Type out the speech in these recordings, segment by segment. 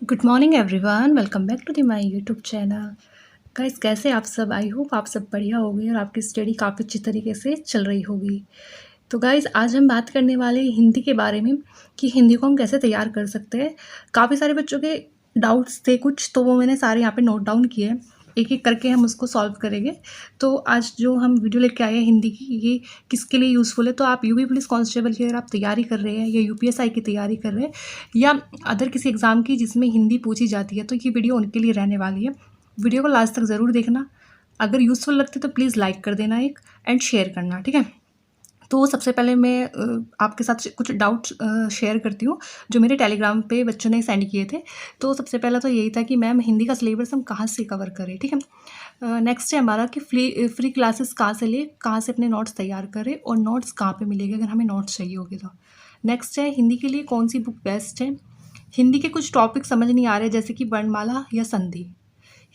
Good morning everyone, welcome back to the my YouTube channel. Guys, कैसे आप सब? I hope आप सब बढ़िया होगी और आपकी स्टडी काफ़ी अच्छी तरीके से चल रही होगी। तो गाइस, आज हम बात करने वाले हैं हिंदी के बारे में कि हिंदी को हम कैसे तैयार कर सकते हैं। काफ़ी सारे बच्चों के डाउट्स थे कुछ, तो वो मैंने सारे यहाँ पे नोट डाउन किए हैं। एक एक करके हम उसको सॉल्व करेंगे। तो आज जो हम वीडियो लेके आए हैं हिंदी की, ये किसके लिए यूज़फुल है? तो आप यूपी पुलिस कांस्टेबल की अगर आप तैयारी कर रहे हैं या यूपीएसआई की तैयारी कर रहे हैं या अदर किसी एग्ज़ाम की जिसमें हिंदी पूछी जाती है, तो ये वीडियो उनके लिए रहने वाली है। वीडियो को लास्ट तक ज़रूर देखना। अगर यूज़फुल लगती है तो प्लीज़ लाइक कर देना एक एंड शेयर करना, ठीक है? तो सबसे पहले मैं आपके साथ कुछ डाउट्स शेयर करती हूँ जो मेरे टेलीग्राम पे बच्चों ने सेंड किए थे। तो सबसे पहला तो यही था कि मैम हिंदी का सिलेबस हम कहाँ से कवर करें, ठीक है? नेक्स्ट है हमारा कि फ्री क्लासेस कहाँ से लें, कहाँ से अपने नोट्स तैयार करें और नोट्स कहाँ पे मिलेंगे अगर हमें नोट्स चाहिए होगी तो। नेक्स्ट है हिंदी के लिए कौन सी बुक बेस्ट है। हिंदी के कुछ टॉपिक समझ नहीं आ रहे जैसे कि वर्णमाला या संधि।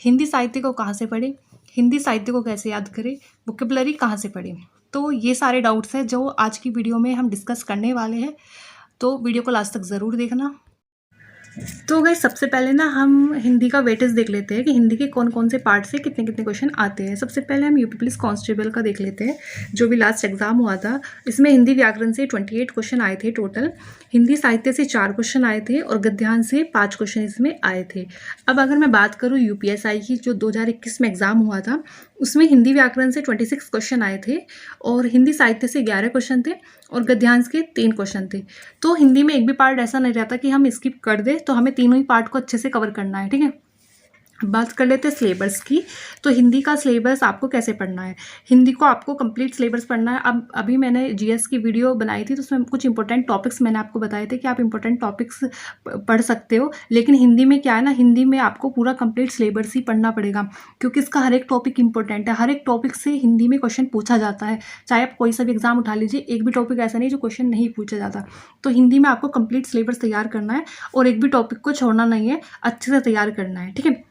हिंदी साहित्य को कहाँ से पढ़ें, हिंदी साहित्य को कैसे याद करें, वोकेबलरी कहाँ से पढ़ें। तो ये सारे डाउट्स हैं जो आज की वीडियो में हम डिस्कस करने वाले हैं। तो वीडियो को लास्ट तक ज़रूर देखना। तो गाइस, सबसे पहले ना हम हिंदी का वेटेज देख लेते हैं कि हिंदी के कौन कौन से पार्ट से कितने कितने क्वेश्चन आते हैं। सबसे पहले हम यूपी पुलिस कांस्टेबल का देख लेते हैं जो भी लास्ट एग्जाम हुआ था। इसमें हिंदी व्याकरण से 28 क्वेश्चन आए थे टोटल। हिंदी साहित्य से 4 क्वेश्चन आए थे और गद्यांश से 5 क्वेश्चन इसमें आए थे। अब अगर मैं बात करूँ यूपीएसआई की जो 2021 में एग्जाम हुआ था, उसमें हिंदी व्याकरण से 26 क्वेश्चन आए थे और हिंदी साहित्य से 11 क्वेश्चन थे और गद्यांश के 3 क्वेश्चन थे। तो हिंदी में एक भी पार्ट ऐसा नहीं रहता कि हम स्किप कर दें, तो हमें तीनों ही पार्ट को अच्छे से कवर करना है, ठीक है? अब बात कर लेते हैं सिलेबस की। तो हिंदी का सिलेबस आपको कैसे पढ़ना है? हिंदी को आपको कंप्लीट सिलेबस पढ़ना है। अब अभी मैंने जीएस की वीडियो बनाई थी तो उसमें कुछ इंपॉर्टेंट टॉपिक्स मैंने आपको बताए थे कि आप इंपॉर्टेंट टॉपिक्स पढ़ सकते हो। लेकिन हिंदी में क्या है ना, हिंदी में आपको पूरा कंप्लीट सिलेबस ही पढ़ना पड़ेगा क्योंकि इसका हर एक टॉपिक इंपॉर्टेंट है। हर एक टॉपिक से हिंदी में क्वेश्चन पूछा जाता है। चाहे आप कोई सा भी एग्जाम उठा लीजिए, एक भी टॉपिक ऐसा नहीं जो क्वेश्चन नहीं पूछा जाता। तो हिंदी में आपको कंप्लीट सिलेबस तैयार करना है और एक भी टॉपिक को छोड़ना नहीं है, अच्छे से तैयार करना है, ठीक है?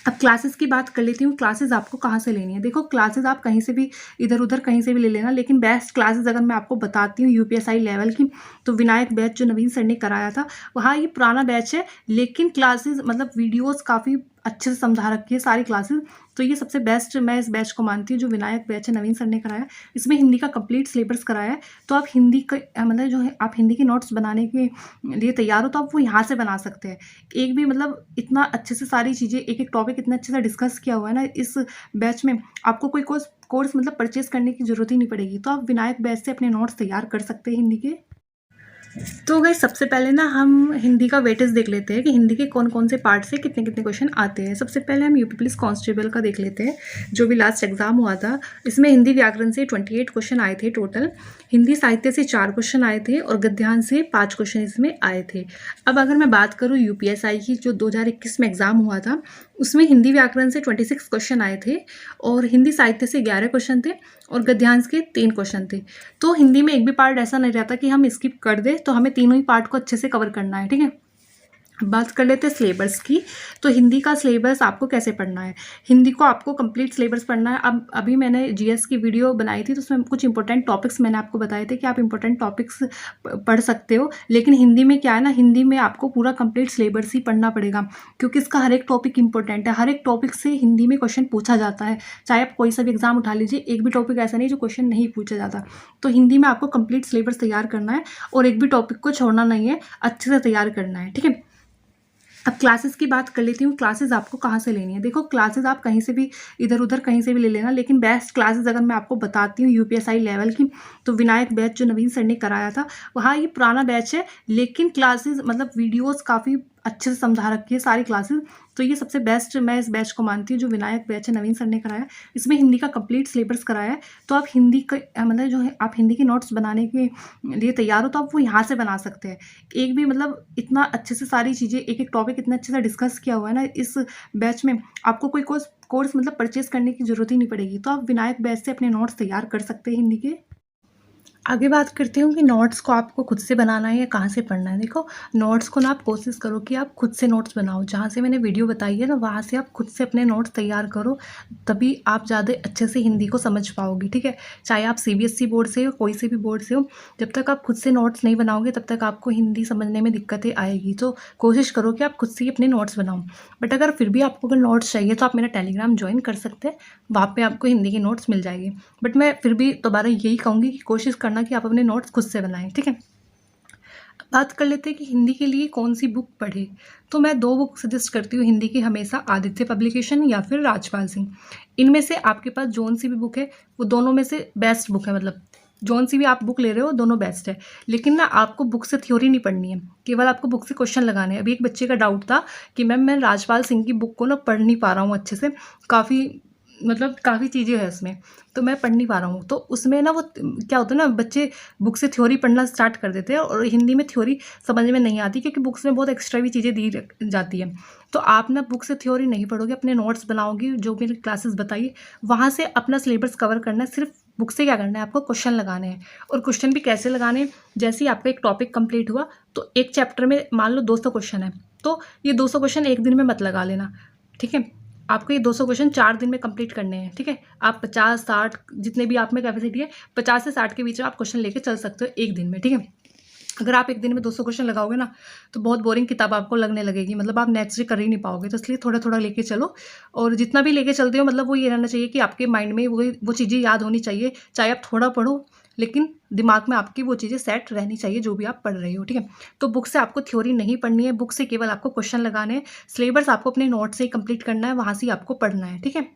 अब क्लासेस की बात कर लेती हूँ। क्लासेस आपको कहाँ से लेनी है? देखो, क्लासेस आप कहीं से भी इधर उधर कहीं से भी ले लेना, लेकिन बेस्ट क्लासेस अगर मैं आपको बताती हूँ यूपीएसआई लेवल की, तो विनायक बैच जो नवीन सर ने कराया था, वहाँ ये पुराना बैच है लेकिन क्लासेस मतलब वीडियोस काफ़ी अच्छे से समझा रखी है सारी क्लासेस। तो ये सबसे बेस्ट मैं इस बैच को मानती हूँ जो विनायक बैच है नवीन सर ने कराया। इसमें हिंदी का कंप्लीट सिलेबस कराया है। तो आप हिंदी का मतलब जो है, आप हिंदी के नोट्स बनाने के लिए तैयार हो तो आप वो यहाँ से बना सकते हैं। एक भी मतलब इतना अच्छे से सारी चीज़ें, एक एक टॉपिक इतना अच्छे से डिस्कस किया हुआ है ना इस बैच में, आपको कोई कोर्स मतलब परचेज करने की ज़रूरत ही नहीं पड़ेगी। तो आप विनायक बैच से अपने नोट्स तैयार कर सकते हैं हिंदी के। तो गाइस, सबसे पहले ना हम हिंदी का वेटेज देख लेते हैं कि हिंदी के कौन कौन से पार्ट से कितने कितने क्वेश्चन आते हैं। सबसे पहले हम यूपी पुलिस कांस्टेबल का देख लेते हैं जो भी लास्ट एग्जाम हुआ था। इसमें हिंदी व्याकरण से 28 क्वेश्चन आए थे टोटल। हिंदी साहित्य से 4 क्वेश्चन आए थे और गद्यांश से 5 क्वेश्चन इसमें आए थे। अब अगर मैं बात करूँ यूपीएसआई की जो 2021 में एग्जाम हुआ था, उसमें हिंदी व्याकरण से 26 क्वेश्चन आए थे और हिंदी साहित्य से 11 क्वेश्चन थे और गद्यांश के 3 क्वेश्चन थे। तो हिंदी में एक भी पार्ट ऐसा नहीं रहता कि हम स्किप कर दें, तो हमें तीनों ही पार्ट को अच्छे से कवर करना है, ठीक है? बात कर लेते हैं सिलेबस की। तो हिंदी का सिलेबस आपको कैसे पढ़ना है? हिंदी को आपको कंप्लीट सिलेबस पढ़ना है। अब अभी मैंने जीएस की वीडियो बनाई थी तो उसमें कुछ इंपॉर्टेंट टॉपिक्स मैंने आपको बताए थे कि आप इंपॉर्टेंट टॉपिक्स पढ़ सकते हो। लेकिन हिंदी में क्या है ना, हिंदी में आपको पूरा कंप्लीट सिलेबस ही पढ़ना पड़ेगा क्योंकि इसका हर एक टॉपिक इंपॉर्टेंट है। हर एक टॉपिक से हिंदी में क्वेश्चन पूछा जाता है। चाहे आप कोई सा भी एग्जाम उठा लीजिए, एक भी टॉपिक ऐसा नहीं जो क्वेश्चन नहीं पूछा जाता। तो हिंदी में आपको कंप्लीट सिलेबस तैयार करना है और एक भी टॉपिक को छोड़ना नहीं है, अच्छे से तैयार करना है, ठीक है? अब क्लासेस की बात कर लेती हूँ। क्लासेस आपको कहाँ से लेनी है? देखो, क्लासेस आप कहीं से भी इधर उधर कहीं से भी ले लेना, लेकिन बेस्ट क्लासेस अगर मैं आपको बताती हूँ यूपीएसआई लेवल की, तो विनायक बैच जो नवीन सर ने कराया था, वहाँ ये पुराना बैच है लेकिन क्लासेस मतलब वीडियोस काफ़ी अच्छे से समझा रखी है सारी क्लासेस। तो ये सबसे बेस्ट मैं इस बैच को मानती हूँ जो विनायक बैच है नवीन सर ने कराया। इसमें हिंदी का कंप्लीट सिलेबस कराया है। तो आप हिंदी का मतलब जो है, आप हिंदी के नोट्स बनाने के लिए तैयार हो तो आप वो यहाँ से बना सकते हैं। एक भी मतलब इतना अच्छे से सारी चीज़ें, एक एक टॉपिक इतना अच्छे से डिस्कस किया हुआ है ना इस बैच में, आपको कोई कोर्स मतलब परचेज करने की ज़रूरत ही नहीं पड़ेगी। तो आप विनायक बैच से अपने नोट्स तैयार कर सकते हैं हिंदी के। आगे बात करती हूँ कि नोट्स को आपको खुद से बनाना है या कहाँ से पढ़ना है। देखो, नोट्स को ना आप कोशिश करो कि आप खुद से नोट्स बनाओ। जहाँ से मैंने वीडियो बताई है ना, वहाँ से आप खुद से अपने नोट्स तैयार करो, तभी आप ज़्यादा अच्छे से हिंदी को समझ पाओगे, ठीक है। चाहे आप सीबीएसई बोर्ड से हो, कोई से भी बोर्ड से हो, जब तक आप खुद से नोट्स नहीं बनाओगे तब तक आपको हिंदी समझने में दिक्कतें आएगी। तो कोशिश करो कि आप खुद से ही अपने नोट्स बनाओ। बट अगर फिर भी आपको अगर नोट्स चाहिए तो आप मेरा टेलीग्राम ज्वाइन कर सकते हैं, वहाँ पर आपको हिंदी के नोट्स मिल जाएंगे। बट मैं फिर भी दोबारा यही कहूँगी कि कोशिश करना कि आप अपने नोट्स खुद से बनाएं, ठीक है। बात कर लेते हैं कि हिंदी के लिए कौन सी बुक पढ़े। तो मैं 2 बुक सजेस्ट करती हूँ हिंदी की हमेशा, आदित्य पब्लिकेशन या फिर राजपाल सिंह। इनमें से आपके पास जौन सी भी बुक है, वो दोनों में से बेस्ट बुक है। मतलब जौन सी भी आप बुक ले रहे हो दोनों बेस्ट है। लेकिन ना आपको बुक से थ्योरी नहीं पढ़नी है, केवल आपको बुक से क्वेश्चन लगाने हैं। अभी एक बच्चे का डाउट था कि मैम मैं राजपाल सिंह की बुक को ना पढ़ नहीं पा रहा हूँ अच्छे से, काफ़ी चीज़ें हैं उसमें, तो मैं पढ़ नहीं पा रहा हूँ। तो उसमें ना वो क्या होता है ना, बच्चे बुक से थ्योरी पढ़ना स्टार्ट कर देते हैं और हिंदी में थ्योरी समझ में नहीं आती, क्योंकि बुक्स में बहुत एक्स्ट्रा भी चीज़ें दी जाती है। तो आप ना बुक से थ्योरी नहीं पढ़ोगे, अपने नोट्स बनाओगे, जो मेरी क्लासेस बताइए वहाँ से अपना सिलेबस कवर करना है। सिर्फ बुक से क्या करना है, आपको क्वेश्चन लगाने हैं। और क्वेश्चन भी कैसे लगाने हैं, जैसे ही आपका एक टॉपिक कंप्लीट हुआ तो एक चैप्टर में मान लो 200 क्वेश्चन है, तो ये 200 क्वेश्चन एक दिन में मत लगा लेना, ठीक है। आपको ये 200 क्वेश्चन 4 दिन में कंप्लीट करने हैं, ठीक है। आप 50-60 जितने भी आप में कैपेसिटी है, 50 से 60 के बीच में आप क्वेश्चन लेके चल सकते हो एक दिन में, ठीक है। अगर आप एक दिन में 200 क्वेश्चन लगाओगे ना, तो बहुत बोरिंग किताब आपको लगने लगेगी, मतलब आप नेक्स्ट डे कर ही नहीं पाओगे। तो इसलिए थोड़ा थोड़ा लेके चलो, और जितना भी लेके चलते हो मतलब वो ये रहना चाहिए कि आपके माइंड में वो चीज़ें याद होनी चाहिए। चाहे आप थोड़ा पढ़ो, लेकिन दिमाग में आपकी वो चीज़ें सेट रहनी चाहिए जो भी आप पढ़ रहे हो, ठीक है। तो बुक से आपको थ्योरी नहीं पढ़नी है, बुक से केवल आपको क्वेश्चन लगाने हैं। सिलेबस आपको अपने नोट से ही कंप्लीट करना है, वहाँ से ही आपको पढ़ना है, ठीक है।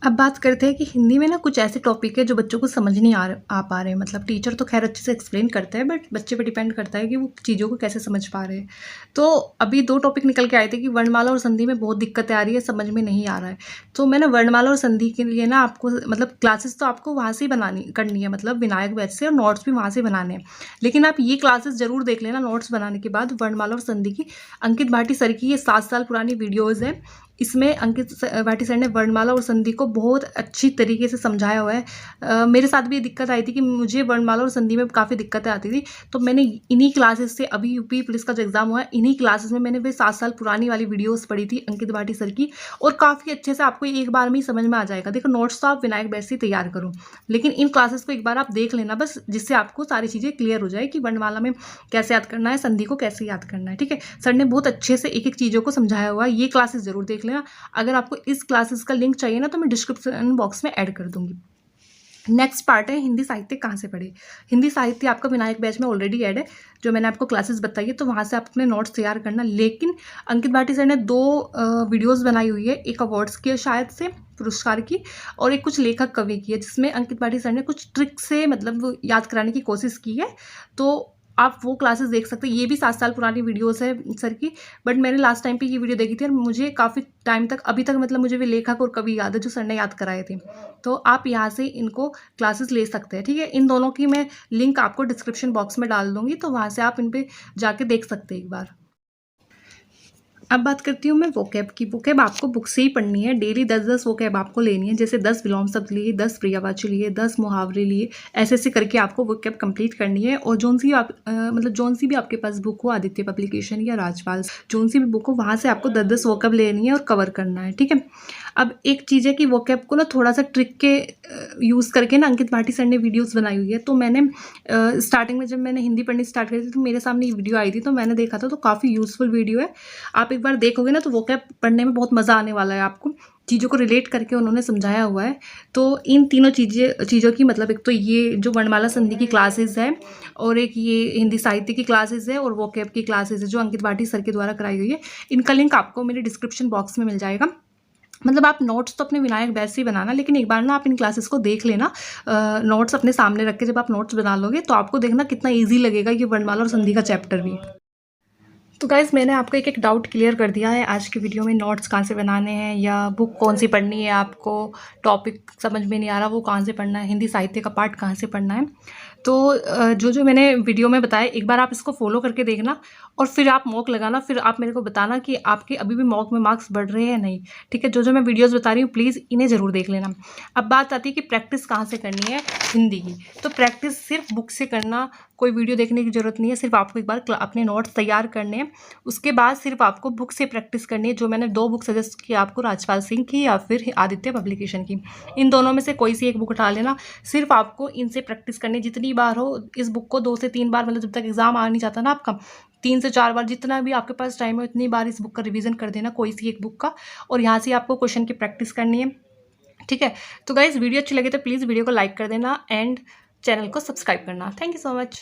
अब बात करते हैं कि हिंदी में ना कुछ ऐसे टॉपिक है जो बच्चों को समझ नहीं आ पा रहे हैं। मतलब टीचर तो खैर अच्छे से एक्सप्लेन करते हैं, बट बच्चे पे डिपेंड करता है कि वो चीज़ों को कैसे समझ पा रहे हैं। तो अभी 2 टॉपिक निकल के आए थे कि वर्णमाला और संधि में बहुत दिक्कतें आ रही है, समझ में नहीं आ रहा है। तो मैंने वर्णमाला और संधि के लिए ना आपको मतलब क्लासेस तो आपको वहाँ से ही करनी है, मतलब विनायक बैच से, और नोट्स भी वहाँ से बनाने हैं। लेकिन आप ये क्लासेस ज़रूर देख लेना नोट्स बनाने के बाद, वर्णमाला और संधि की। अंकित भाटी सर की ये 7 साल पुरानी वीडियोज़ है। इसमें अंकित भाटी सर ने वर्णमाला और संधि को बहुत अच्छी तरीके से समझाया हुआ है। मेरे साथ भी ये दिक्कत आई थी कि मुझे वर्णमाला और संधि में काफ़ी दिक्कतें आती थी, तो मैंने इन्हीं क्लासेस से, अभी यूपी पुलिस का जो एग्ज़ाम हुआ है, इन्हीं क्लासेस में मैंने वे 7 साल पुरानी वाली वीडियोस पढ़ी थी अंकित भाटी सर की, और काफ़ी अच्छे से आपको एक बार में ही समझ में आ जाएगा। देखो, नोट्स तो आप विनायक बैच से तैयार करो, लेकिन इन क्लासेस को एक बार आप देख लेना बस, जिससे आपको सारी चीज़ें क्लियर हो जाए कि वर्णमाला में कैसे याद करना है, संधि को कैसे याद करना है, ठीक है। सर ने बहुत अच्छे से एक एक चीज़ों को समझाया हुआ है। ये क्लासेस ज़रूर देख लेना। अगर आपको इस क्लासेस का लिंक चाहिए ना, तो मैं डिस्क्रिप्शन बॉक्स में ऐड कर दूंगी। नेक्स्ट पार्ट है हिंदी साहित्य कहाँ से पढ़े। हिंदी साहित्य आपका विनायक बैच में ऑलरेडी ऐड है, जो मैंने आपको क्लासेस बताई है, तो वहाँ से आप अपने नोट्स तैयार करना। लेकिन अंकित भाटी सर ने 2 वीडियोस बनाई हुई है, एक अवार्ड्स की है शायद से, पुरस्कार की, और एक कुछ लेखक कवि की है, जिसमें अंकित भाटी सर ने कुछ ट्रिक से मतलब याद कराने की कोशिश की है। तो आप वो क्लासेस देख सकते हैं। ये भी 7 साल पुरानी वीडियोस है सर की, बट मैंने लास्ट टाइम पे ये वीडियो देखी थी और मुझे काफ़ी टाइम तक, अभी तक मतलब मुझे वे लेखक और कवि याद है जो सर ने याद कराए थे। तो आप यहाँ से इनको क्लासेस ले सकते हैं, ठीक है। इन दोनों की मैं लिंक आपको डिस्क्रिप्शन बॉक्स में डाल दूँगी, तो वहाँ से आप इन पर जाके देख सकते हैं एक बार। अब बात करती हूँ मैं वोकैब की। वोकैब आपको बुक से ही पढ़नी है। डेली 10-10 वोकैब आपको लेनी है। जैसे 10 विलोम शब्द लिए, 10 पर्यायवाची लिए, 10 मुहावरे लिए, ऐसे करके आपको वोकैब कंप्लीट करनी है। और जौन सी भी आपके पास बुक हो, आदित्य पब्लिकेशन या राजपाल, जौन सी भी बुक हो, वहाँ से आपको 10-10 वोकैब लेनी है और कवर करना है, ठीक है। अब एक चीज़ है कि वोकैब को ना थोड़ा सा ट्रिक के यूज़ करके ना अंकित भाटी सर ने वीडियोज़ बनाई हुई है। तो मैंने स्टार्टिंग में जब मैंने हिंदी पढ़नी स्टार्ट करी थी, तो मेरे सामने ये वीडियो आई थी, तो मैंने देखा था, तो काफ़ी यूज़फुल वीडियो है। आप एक बार देखोगे ना, तो वोकैब पढ़ने में बहुत मज़ा आने वाला है आपको। चीज़ों को रिलेट करके उन्होंने समझाया हुआ है। तो इन तीनों चीज़ों की मतलब, एक तो ये जो वर्णमाला संधि की क्लासेस है, और एक ये हिंदी साहित्य की क्लासेस है, और वोकैब की क्लासेस है जो अंकित भाटी सर के द्वारा कराई गई है। इनका लिंक आपको मेरे डिस्क्रिप्शन बॉक्स में मिल जाएगा। मतलब आप नोट्स तो अपने विनायक बैच से ही बनाना, लेकिन एक बार ना आप इन क्लासेस को देख लेना। नोट्स अपने सामने रख के जब आप नोट्स बना लोगे, तो आपको देखना कितना ईजी लगेगा ये वर्णमाला और संधि का चैप्टर भी। तो गाइज़, मैंने आपको एक एक डाउट क्लियर कर दिया है आज की वीडियो में। नोट्स कहाँ से बनाने हैं, या बुक कौन सी पढ़नी है, आपको टॉपिक समझ में नहीं आ रहा वो कहाँ से पढ़ना है, हिंदी साहित्य का पार्ट कहाँ से पढ़ना है। तो जो मैंने वीडियो में बताया, एक बार आप इसको फॉलो करके देखना। और फिर आप मॉक लगाना, फिर आप मेरे को बताना कि आपके अभी भी मॉक में मार्क्स बढ़ रहे हैं या नहीं। ठीक है, जो मैं वीडियोस बता रही हूँ प्लीज़ इन्हें ज़रूर देख लेना। अब बात आती है कि प्रैक्टिस कहाँ से करनी है हिंदी की। तो प्रैक्टिस सिर्फ बुक से करना, कोई वीडियो देखने की ज़रूरत नहीं है। सिर्फ आपको एक बार अपने नोट्स तैयार करने हैं, उसके बाद सिर्फ आपको बुक से प्रैक्टिस करनी है। जो मैंने 2 बुक सजेस्ट की आपको, राजपाल सिंह की या फिर आदित्य पब्लिकेशन की, इन दोनों में से कोई सी एक बुक उठा लेना। सिर्फ आपको इनसे प्रैक्टिस करनी है जितनी बार हो। इस बुक को 2 से 3 बार, मतलब जब तक एग्ज़ाम आ नहीं जाता ना आपका, 3 से 4 बार, जितना भी आपके पास टाइम हो इतनी बार इस बुक का रिवीजन कर देना, कोई सी एक बुक का। और यहाँ से आपको क्वेश्चन की प्रैक्टिस करनी है। ठीक है, तो गाइज वीडियो अच्छी लगे तो प्लीज़ वीडियो को लाइक कर देना एंड चैनल को सब्सक्राइब करना। Thank you so much.